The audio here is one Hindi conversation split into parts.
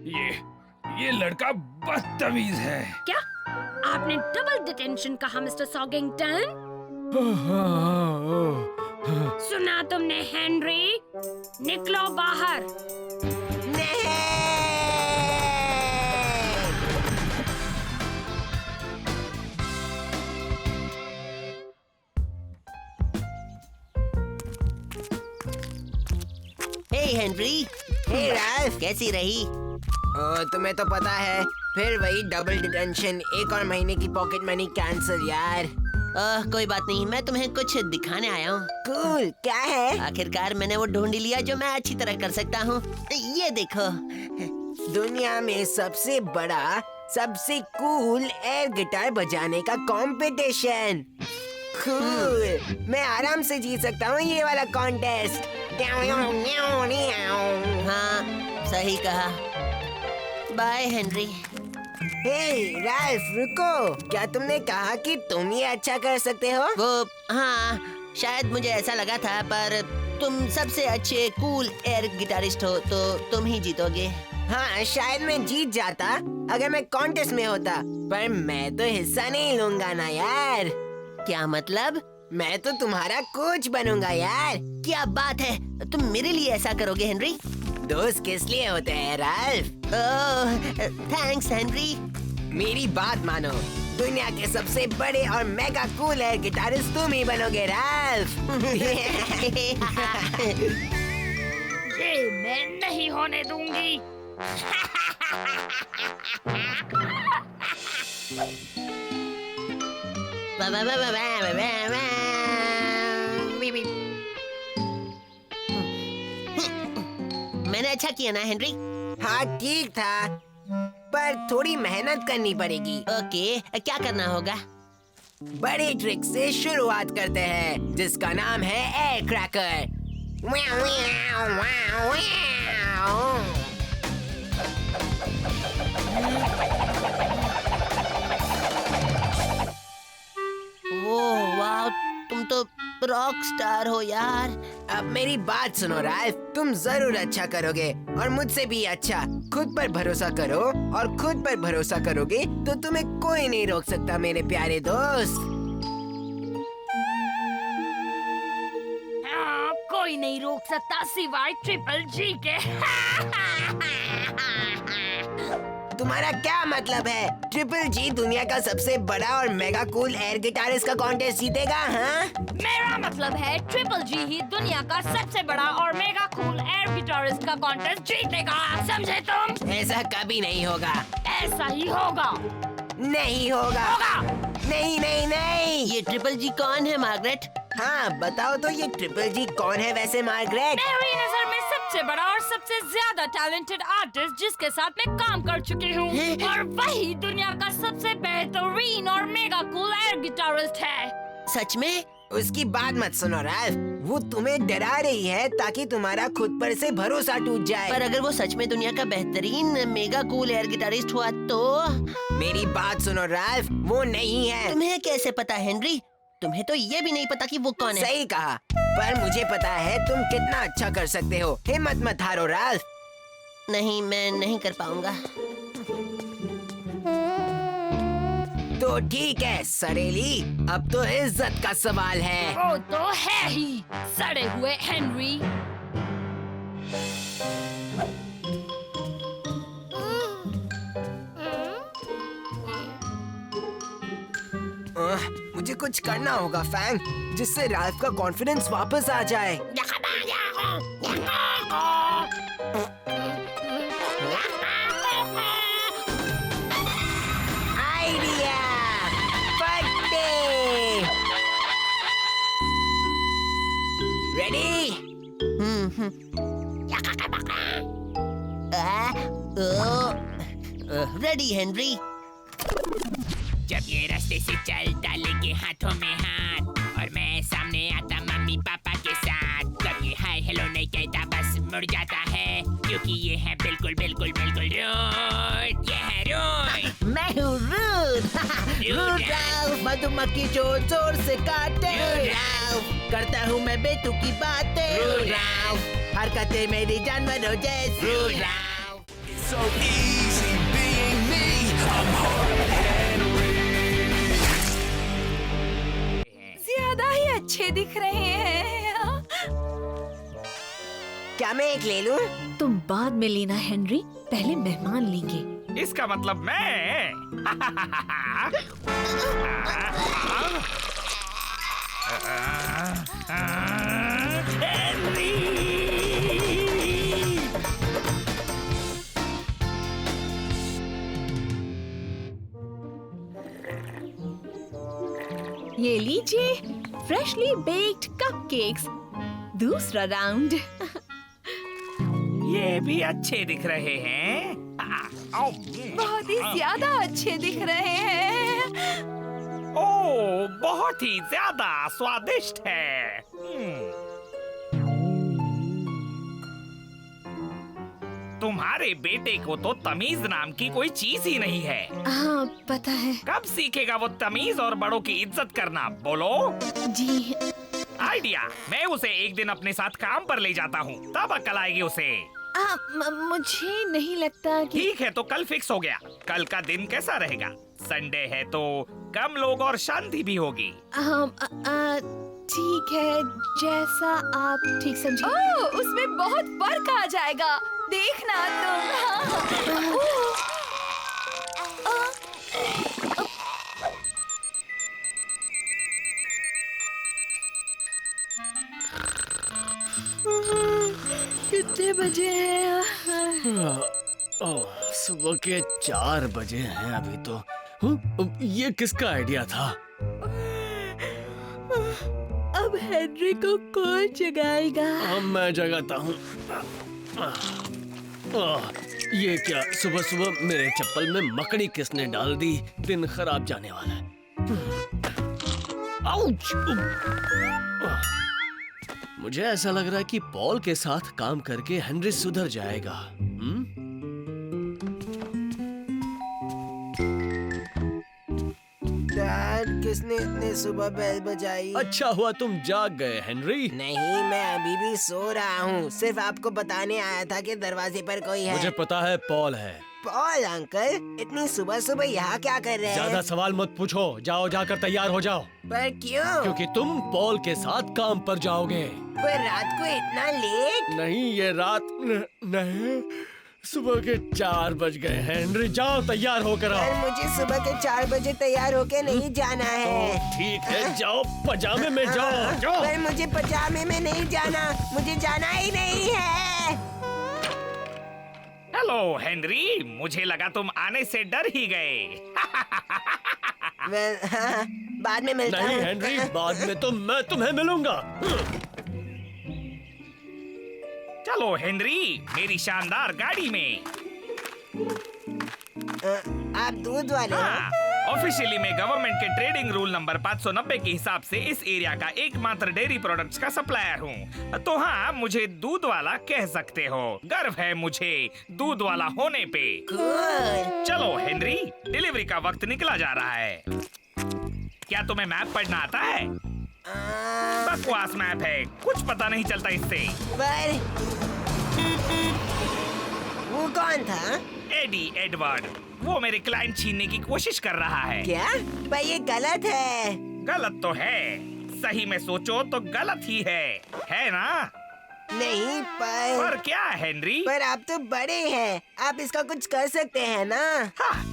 ये लड़का बदतमीज है। क्या आपने डबल डिटेंशन कहा मिस्टर सॉगिंगटन? सुना तुमने हेनरी? निकलो बाहर। हे हेनरी, हे राल्फ, कैसी रही? तुम्हें तो पता है, फिर वही डबल डिटेंशन, एक और महीने की पॉकेट मनी कैंसिल यार। कोई बात नहीं, मैं तुम्हें कुछ दिखाने आया हूँ। कूल, क्या है? आखिरकार मैंने वो ढूंढ लिया जो मैं अच्छी तरह कर सकता हूँ। ये देखो। दुनिया में सबसे बड़ा, सबसे कूल एयर गिटार बजाने का कंपटीशन। कूल, मैं आराम से जीत सकता हूँ ये वाला कॉन्टेस्ट। हाँ, सही कहा। By Henry. हे राल्फ, रुको, क्या तुमने कहा कि तुम ये अच्छा कर सकते हो? वो हाँ, शायद मुझे ऐसा लगा था, पर तुम सबसे अच्छे कूल एयर गिटारिस्ट हो तो तुम ही जीतोगे। हाँ, शायद मैं जीत जाता अगर मैं कॉन्टेस्ट में होता, पर मैं तो हिस्सा नहीं लूंगा ना यार। क्या मतलब? मैं तो तुम्हारा कोच बनूंगा यार। क्या बात है, तुम मेरे लिए ऐसा करोगे हेनरी? दोस्त किस लिए होते हैं राल्फ? Thanks Henry. मेरी बात मानो, दुनिया के सबसे बड़े और मेगा कूल एयर गिटारिस्ट तुम ही बनोगे राल्फ। ये मैं नहीं होने दूंगी। मैंने अच्छा किया ना हेनरी? हाँ ठीक था, पर थोड़ी मेहनत करनी पड़ेगी। ओके, क्या करना होगा? बड़ी ट्रिक से शुरुआत करते हैं, जिसका नाम है एयर क्रैकर। ओह वाह, तुम तो रॉक स्टार हो यार। अब मेरी बात सुनो राल्फ, तुम जरूर अच्छा करोगे और मुझसे भी अच्छा। खुद पर भरोसा करो, और खुद पर भरोसा करोगे तो तुम्हें कोई नहीं रोक सकता मेरे प्यारे दोस्त। हाँ, कोई नहीं रोक सकता सिवाय ट्रिपल जी के। तुम्हारा क्या मतलब है? ट्रिपल जी दुनिया का सबसे बड़ा और मेगा कूल एयर गिटारिस्ट का कॉन्टेस्ट जीतेगा? हाँ, मेरा मतलब है ट्रिपल जी ही दुनिया का सबसे बड़ा और मेगा कूल एयर गिटारिस्ट का कॉन्टेस्ट जीतेगा, समझे तुम? ऐसा कभी नहीं होगा। ऐसा ही होगा। नहीं होगा। होगा। नहीं नहीं नहीं। ये ट्रिपल जी कौन है मार्गरेट? हाँ बताओ तो, ये ट्रिपल जी कौन है वैसे मार्गरेट? मेरी नजर में सबसे बड़ा और सबसे ज्यादा टैलेंटेड आर्टिस्ट जिसके साथ मैं काम कर चुकी हूँ, और वही दुनिया का सबसे बेहतरीन और मेगा कूल एयर गिटारिस्ट है। सच में? उसकी बात मत सुनो राल्फ, वो तुम्हें डरा रही है ताकि तुम्हारा खुद पर से भरोसा टूट जाए। पर अगर वो सच में दुनिया का बेहतरीन मेगा कूल एयर गिटारिस्ट हुआ तो? मेरी बात सुनो राल्फ, वो नहीं है। तुम्हें कैसे पता हेनरी? तुम्हें तो ये भी नहीं पता कि वो कौन है। सही कहा, पर मुझे पता है तुम कितना अच्छा कर सकते हो। हिम्मत मत हारो राल्फ। नहीं, मैं नहीं कर पाऊंगा। तो ठीक है सरेली, अब तो इज्जत का सवाल है। वो तो है ही, सड़े हुए हेनरी। मुझे कुछ करना होगा फैंग, जिससे राल्फ का कॉन्फिडेंस वापस आ जाए। आइडिया, पट्टे। रेडी? Ready Henry. जब ये रास्ते से चलता लेके हाथों में हाथ, और मैं सामने आता मम्मी पापा के साथ, कभी हाय हेलो नहीं कहता, बस मुड़ जाता है, क्योंकि ये है बिल्कुल बिल्कुल बिल्कुल रूड। ये है रूड। मैं हूँ रूड। रूड राल्फ, मधुमक्खी जो जोर से काटे। रूड राल्फ, करता हूँ मैं बेतुकी की बातें। रूड राल्फ, हरकतें मेरी जानवरों जैसी। Rude Ralph. so easy being me. I'm Hard Henry. ज्यादा ही अच्छे दिख रहे हैं। क्या मैं एक ले लूं? तुम बाद में लेना हेनरी, पहले मेहमान लेंगे। इसका मतलब मैं ये लीजिए फ्रेशली बेक्ड कपकेक्स। दूसरा राउंड। ये भी अच्छे दिख रहे हैं। बहुत ही ज्यादा अच्छे दिख रहे हैं। ओह, बहुत ही ज्यादा स्वादिष्ट है। तुम्हारे बेटे को तो तमीज नाम की कोई चीज ही नहीं है। हाँ पता है। कब सीखेगा वो तमीज और बड़ों की इज्जत करना? बोलो। जी आइडिया, मैं उसे एक दिन अपने साथ काम पर ले जाता हूँ, तब अकल आएगी उसे। मुझे नहीं लगता कि। ठीक है, तो कल फिक्स हो गया। कल का दिन कैसा रहेगा? संडे है तो कम लोग और शांति भी होगी। ठीक है, जैसा आप ठीक समझे। ओह, उसमें बहुत फर्क आ जाएगा, देखना तुम। कितने बजे हैं? सुबह के 4 बजे हैं अभी तो। ये किसका आइडिया था? अब हेनरी को कौन जगाएगा? मैं जगाता हूँ। ये क्या, सुबह सुबह मेरे चप्पल में मकड़ी किसने डाल दी? दिन खराब जाने वाला है। आउच! मुझे ऐसा लग रहा है कि पॉल के साथ काम करके हेनरी सुधर जाएगा। डैड, किसने इतने सुबह बेल बजाई? अच्छा हुआ तुम जाग गए हेनरी। नहीं, मैं अभी भी सो रहा हूँ। सिर्फ आपको बताने आया था कि दरवाजे पर कोई है। मुझे पता है पॉल है। पॉल अंकल, इतनी सुबह सुबह यहाँ क्या कर रहे हैं? ज्यादा सवाल मत पूछो, जाओ जाकर तैयार हो जाओ। पर क्यों? क्योंकि तुम पॉल के साथ काम पर जाओगे। पर रात को इतना लेट? नहीं, ये रात नहीं, सुबह के 4 बज गए हैं। हेनरी जाओ, तैयार होकर पर आओ। मुझे सुबह के 4 बजे तैयार होके नहीं जाना है। ठीक है, जाओ पजामे में जाओ, जाओ। पर मुझे पजामे में नहीं जाना, मुझे जाना ही नहीं है। हेलो हेनरी, मुझे लगा तुम आने से डर ही गए। हाँ, बाद में मिलता नहीं हूँ। हेनरी, बाद में तो मैं तुम्हें मिलूंगा। चलो हेनरी, मेरी शानदार गाड़ी में। आप दूध वाले हो? हाँ, ऑफिशियली मैं गवर्नमेंट के ट्रेडिंग रूल नंबर 590 के हिसाब से इस एरिया का एकमात्र डेयरी प्रोडक्ट्स का सप्लायर हूँ। तो हाँ, मुझे दूध वाला कह सकते हो। गर्व है मुझे दूध वाला होने पे। Cool. चलो हेनरी, डिलीवरी का वक्त निकला जा रहा है। क्या तुम्हें मैप पढ़ना आता है? बकवास मैप है, कुछ पता नहीं चलता इससे। पर वो कौन था? एडी एडवर्ड, वो मेरे क्लाइंट छीनने की कोशिश कर रहा है। क्या? पर ये गलत है। गलत तो है, सही में सोचो तो गलत ही है ना? नहीं, पर क्या हेनरी? पर आप तो बड़े हैं, आप इसका कुछ कर सकते हैं ना? हाँ,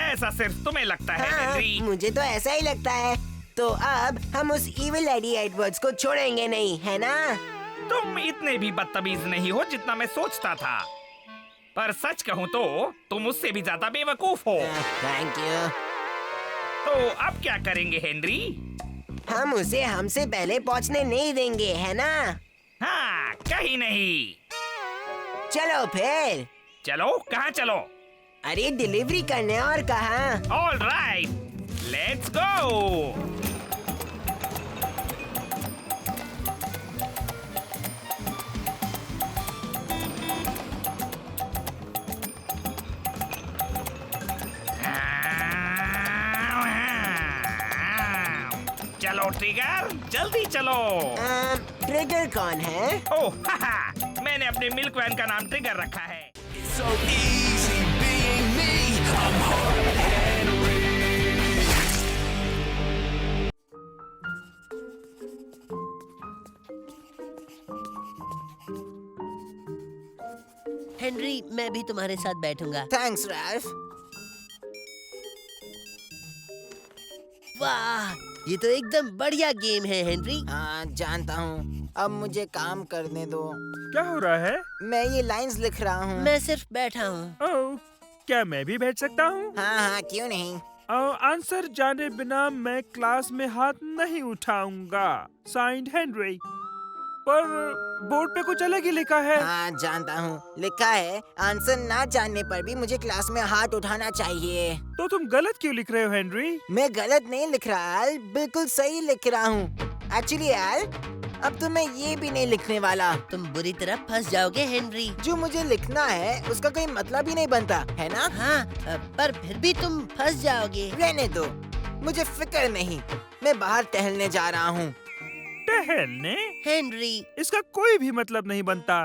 ऐसा सिर्फ तुम्हें लगता है हाँ, हेनरी। मुझे तो ऐसा ही लगता है। तो अब हम उस इविल एडी एडवर्ड्स को छोड़ेंगे नहीं, है ना? तुम इतने भी बदतमीज नहीं हो जितना मैं सोचता था। पर सच कहूँ तो तुम उससे भी ज्यादा बेवकूफ हो। Thank you. तो अब क्या करेंगे हेनरी? हम उसे हमसे पहले पहुंचने नहीं देंगे, है ना? हाँ, कहीं नहीं। चलो फिर। चलो, कहाँ चलो? अरे डिलीवरी करने, और कहाँ? All right, let's go. चलो ट्रिगर, जल्दी चलो। ट्रिगर कौन है? ओह, मैंने अपने मिल्क वैन का नाम ट्रिगर रखा है। So easy मैं भी तुम्हारे साथ बैठूंगा। Thanks Ralph. वाह, ये तो एकदम बढ़िया गेम है हेनरी। हाँ जानता हूँ, अब मुझे काम करने दो। क्या हो रहा है? मैं ये लाइंस लिख रहा हूँ। मैं सिर्फ बैठा हूँ। ओह, क्या मैं भी बैठ सकता हूँ? हाँ हाँ, क्यों नहीं। आंसर जाने बिना मैं क्लास में हाथ नहीं उठाऊंगा। Signed Henry. पर बोर्ड पे कुछ अलग ही लिखा है। हाँ जानता हूँ, लिखा है आंसर ना जानने पर भी मुझे क्लास में हाथ उठाना चाहिए। तो तुम गलत क्यों लिख रहे हो हेनरी? मैं गलत नहीं लिख रहा एल, बिल्कुल सही लिख रहा हूँ। एक्चुअली एल, अब तो मैं ये भी नहीं लिखने वाला। तुम बुरी तरह फंस जाओगे हेनरी। जो मुझे लिखना है उसका कोई मतलब ही नहीं बनता है ना। हाँ, पर फिर भी तुम फंस जाओगे। रहने दो, मुझे फिक्र नहीं। मैं बाहर टहलने जा रहा हूँ। टहलने? हेनरी, इसका कोई भी मतलब नहीं बनता।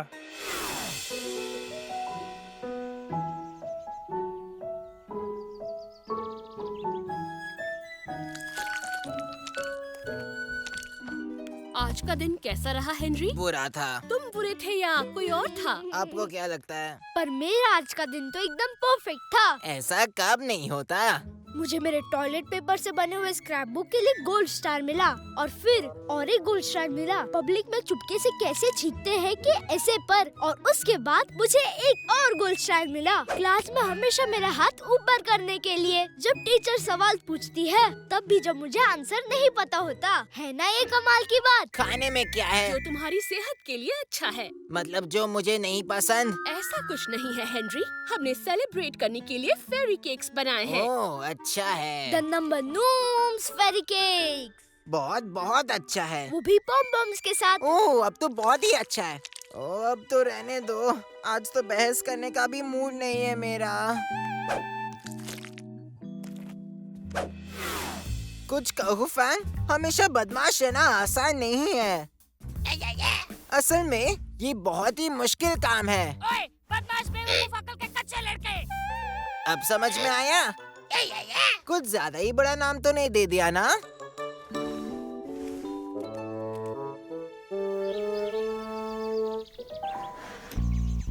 आज का दिन कैसा रहा हेनरी? बुरा था। तुम बुरे थे या कोई और था? आपको क्या लगता है? पर मेरा आज का दिन तो एकदम परफेक्ट था। ऐसा कब नहीं होता। मुझे मेरे टॉयलेट पेपर से बने हुए स्क्रैप बुक के लिए गोल्ड स्टार मिला और फिर और एक गोल्ड स्टार मिला। पब्लिक में चुपके से कैसे छींकते हैं कि ऐसे पर, और उसके बाद मुझे एक और गोल्ड स्टार मिला। क्लास में हमेशा मेरा हाथ ऊपर करने के लिए। जब टीचर सवाल पूछती है तब भी जब मुझे आंसर नहीं पता होता है ना, ये कमाल की बात। खाने में क्या है? जो तुम्हारी सेहत के लिए अच्छा है। मतलब जो मुझे नहीं पसंद? ऐसा कुछ नहीं है हेनरी, हमने सेलिब्रेट करने के लिए फेरी केक्स बनाए हैं। ओह अच्छा है। द नंबर नूम्स फेरी केक्स। बहुत बहुत अच्छा है। वो भी पॉम बम्स के साथ। ओह अब तो बहुत ही अच्छा है। ओह अब तो रहने दो, आज तो बहस करने का भी मूड नहीं है मेरा। कुछ कहो फैन, हमेशा बदमाश रहना आसान नहीं है। असल में ये बहुत ही मुश्किल काम है। ओए, बदमाश बेवकूफ अकल के कच्चे लड़के। अब समझ में आया? कुछ ज्यादा ही बड़ा नाम तो नहीं दे दिया ना?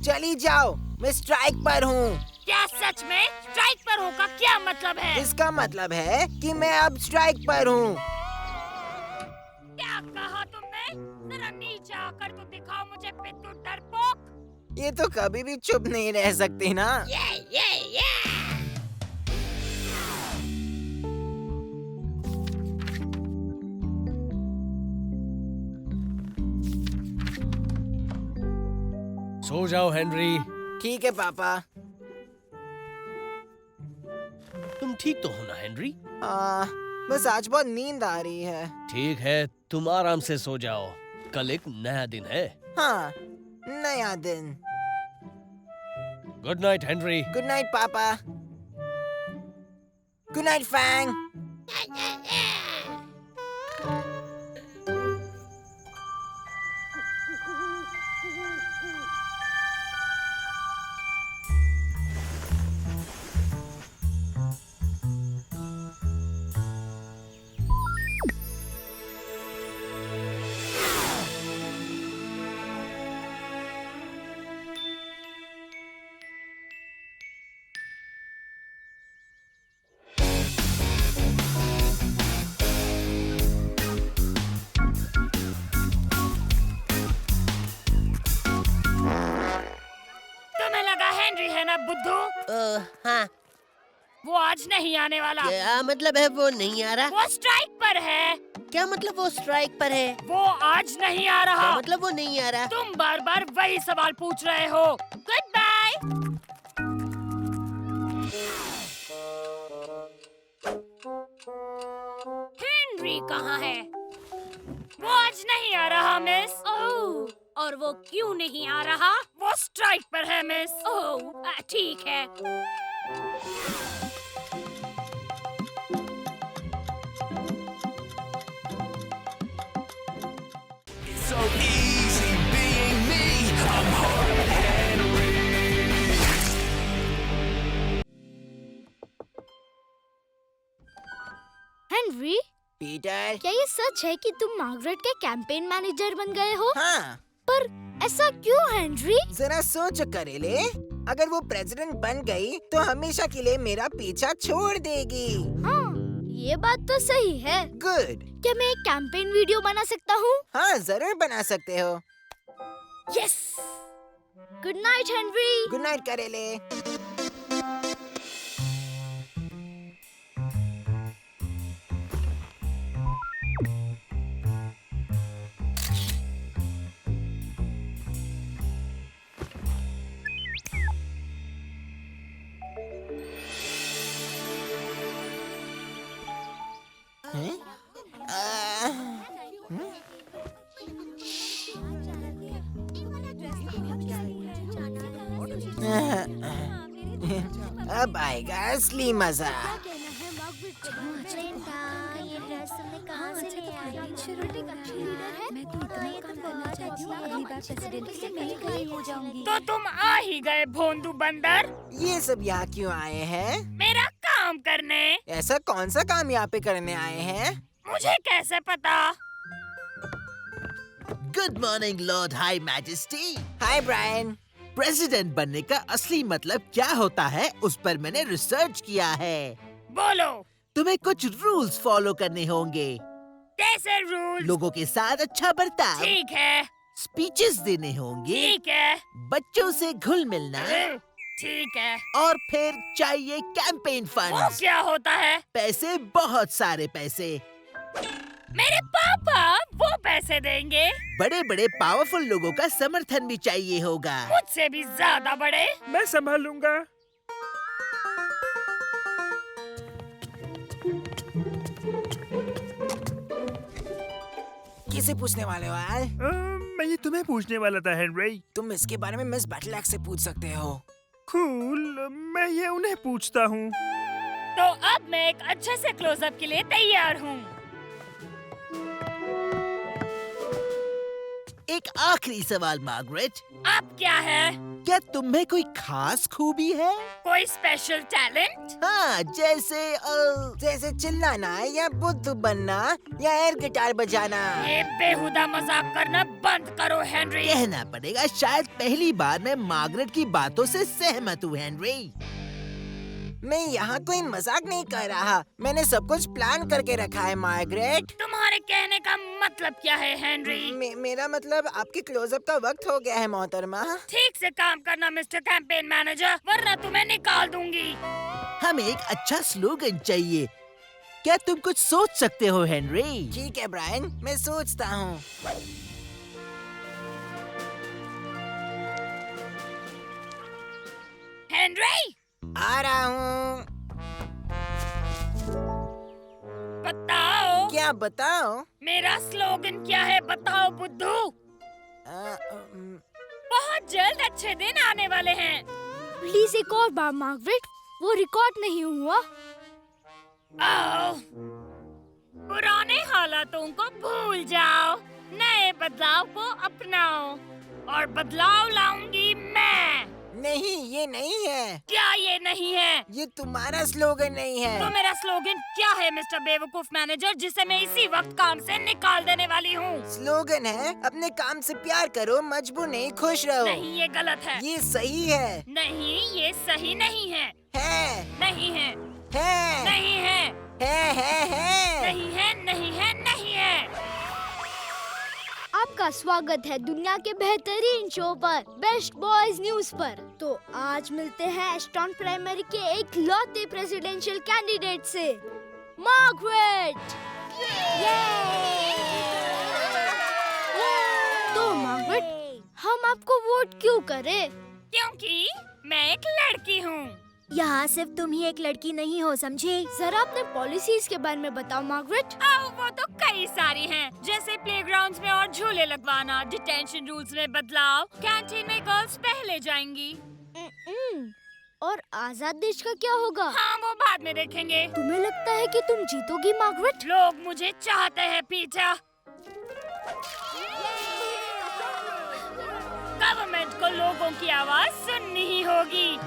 चली जाओ, मैं स्ट्राइक पर हूँ। क्या सच में स्ट्राइक पर हो का क्या मतलब है? इसका मतलब है कि मैं अब स्ट्राइक पर हूँ। क्या कहा तुमने? जरा नीचे आकर तो दिखाओ मुझे पिट्ठू डरपोक। ये तो कभी भी चुप नहीं रह सकती ना। सो जाओ हेनरी। ठीक है पापा। तुम ठीक तो हो ना हेनरी? बस आज बहुत नींद आ रही है। ठीक है, तुम आराम से सो जाओ। कल एक नया दिन है। हाँ, नया दिन। Good night Henry. Good night पापा। Good night Fang. तुम्हें लगा हेनरी है ना बुद्धू? हाँ, वो आज नहीं आने वाला। क्या मतलब है वो नहीं आ रहा? वो स्ट्राइक पर है। क्या मतलब वो स्ट्राइक पर है? वो आज नहीं आ रहा। क्या मतलब वो नहीं आ रहा? तुम बार बार वही सवाल पूछ रहे हो। Good bye. हेनरी कहाँ है? वो आज नहीं आ रहा मिस। ओह, और वो क्यों नहीं आ रहा? वो स्ट्राइक पर है मिस। ओह, ठीक है। Henry, Peter. क्या ये सच है कि तुम मार्गरेट के कैंपेन मैनेजर बन गए हो? हाँ, पर ऐसा क्यों हेनरी? जरा सोच करेले। अगर वो प्रेसिडेंट बन गई तो हमेशा के लिए मेरा पीछा छोड़ देगी। हाँ, ये बात तो सही है। गुड। क्या मैं एक कैंपेन वीडियो बना सकता हूँ? हाँ, जरूर बना सकते हो। Yes. Good night Henry. Good night करेले। अब आएगा असली मजा। तो तुम आ ही गए भोंदू बंदर। ये सब यहाँ क्यों आए हैं? मेरा काम करने। ऐसा कौन सा काम यहाँ पे करने आए हैं? मुझे कैसे पता? Good morning lord high majesty. Hi Brian. President बनने का असली मतलब क्या होता है उस पर मैंने रिसर्च किया है। बोलो। तुम्हें कुछ रूल्स फॉलो करने होंगे। कैसे रूल्स? लोगों के साथ अच्छा बर्ताव, ठीक है। स्पीचेस देने होंगे, ठीक है। बच्चों से घुल मिलना, ठीक है। और फिर चाहिए कैंपेन वो फंड्स। क्या होता है? पैसे, बहुत सारे पैसे। मेरे पापा वो पैसे देंगे। बड़े बड़े पावरफुल लोगों का समर्थन भी चाहिए होगा। मुझसे भी ज्यादा बड़े। मैं संभालूंगा। किसे पूछने वाले हो यार? मैं ये तुम्हें पूछने वाला था हेनरी। तुम इसके बारे में मिस बैटलैक्स से पूछ सकते हो। कूल, मैं ये उन्हें पूछता हूँ। तो अब मैं एक अच्छे से क्लोजअप के लिए तैयार हूँ। एक आखिरी सवाल मार्गरेट, अब क्या है? क्या तुम्हें कोई खास खूबी है? कोई स्पेशल टैलेंट? हाँ, जैसे चिल्लाना या बुद्ध बनना या एयर गिटार बजाना। ये बेहुदा मजाक करना बंद करो हेनरी। कहना पड़ेगा, शायद पहली बार मैं मार्गरेट की बातों से सहमत हूँ हेनरी। मैं यहाँ कोई मजाक नहीं कर रहा। मैंने सब कुछ प्लान करके रखा है मार्गरेट। तुम्हारे कहने का मतलब क्या है हेनरी? मेरा मतलब आपके क्लोजअप का वक्त हो गया है मोहतरमा। ठीक से काम करना मिस्टर कैंपेन मैनेजर, वरना तुम्हें निकाल दूंगी। हमें एक अच्छा स्लोगन चाहिए। क्या तुम कुछ सोच सकते हो हेनरी? ठीक है ब्रायन, मैं सोचता हूँ। हेनरी, आ रहा हूँ। बताओ। क्या बताओ? मेरा स्लोगन क्या है बताओ बुद्धू। बहुत जल्द अच्छे दिन आने वाले हैं। प्लीज एक और बार मार्गरेट, वो रिकॉर्ड नहीं हुआ। आओ, पुराने हालातों को भूल जाओ, नए बदलाव को अपनाओ, और बदलाव लाऊंगी मैं। नहीं, ये नहीं है। क्या ये नहीं है? ये तुम्हारा स्लोगन नहीं है। तो मेरा स्लोगन क्या है मिस्टर बेवकूफ मैनेजर, जिसे मैं इसी वक्त काम से निकाल देने वाली हूँ? स्लोगन है, अपने काम से प्यार करो, मजबूर नहीं, खुश रहो। नहीं, ये गलत है। ये सही है। नहीं, ये सही नहीं है। है। नहीं है। है। नहीं है। है। नहीं है, नहीं है, नहीं है। आपका स्वागत है दुनिया के बेहतरीन शो पर, बेस्ट बॉयज न्यूज पर। तो आज मिलते हैं एस्टॉन प्राइमरी के एक लौते प्रेसिडेंशियल कैंडिडेट से, मार्गरेट। तो मार्गरेट, हम आपको वोट क्यों करें? क्योंकि मैं एक लड़की हूँ। यहाँ सिर्फ तुम ही एक लड़की नहीं हो, समझी? जरा अपने पॉलिसीज के बारे में बताओ मार्गरेट। वो तो कई सारी हैं, जैसे प्लेग्राउंड्स में और झूले लगवाना, डिटेंशन रूल्स में बदलाव, कैंटीन में गर्ल्स पहले जाएंगी। और आजाद देश का क्या होगा? हाँ, वो बाद में देखेंगे। तुम्हें लगता है कि तुम जीतोगी मार्गरेट? लोग मुझे चाहते हैं पीछा। गवर्नमेंट को लोगों की आवाज सुननी ही होगी।